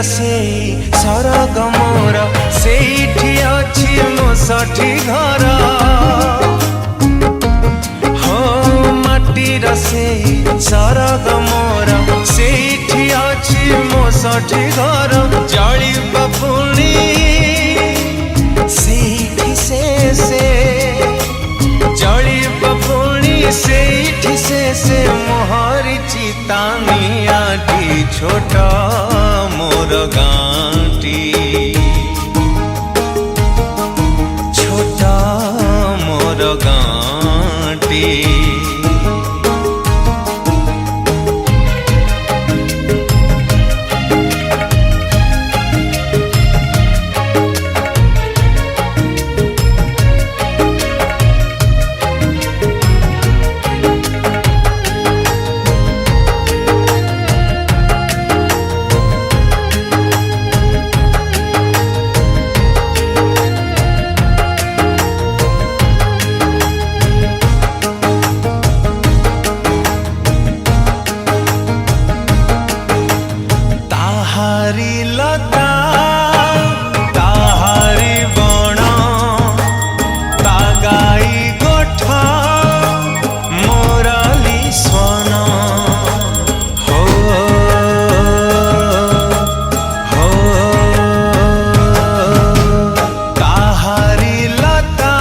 से सरग मोर सेठी अछि मो साठी घर हो माटीर से सरग मोर सेठी अछि मो साठी घर जली बपुनी सेठी से जली बपुनी सेठी से मोहरी चितानियाटी छोटा मोर गाँटी छोटा मोर गाँटी लता ताहारी बण तागाई गोठ मोरली स्वन हो हो ताहारी लता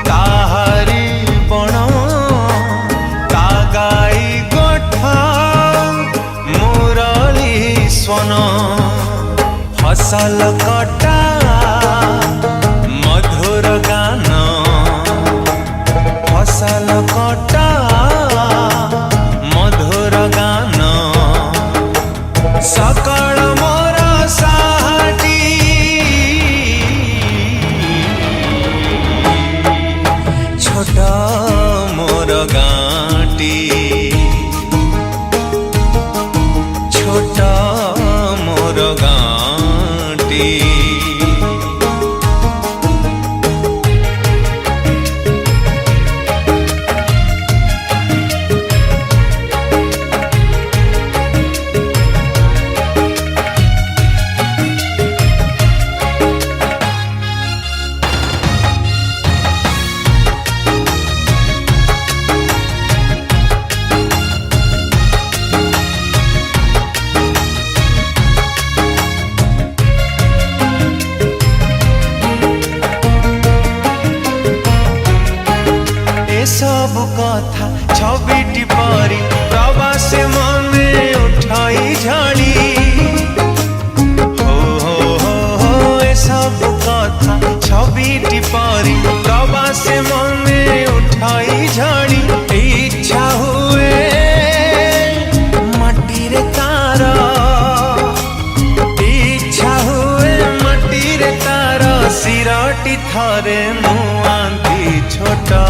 ताहारी बण तागाई गोठ मोरली स्वन फसल कटा मधुर गान फसल कटा मधुर गान सकल मोर साहाटी छोटा मोर गाँटी छोटा मोर गाँटी सब कथा छबिटी परी प्रवास मने उठाई झाड़ी हो ए सब कथा छबिटी परी प्रवास मने उठाई झाड़ी इच्छा हुए मटी रे तार इच्छा हुए मटी रे तार सिरटी थरे मुआंती छोटा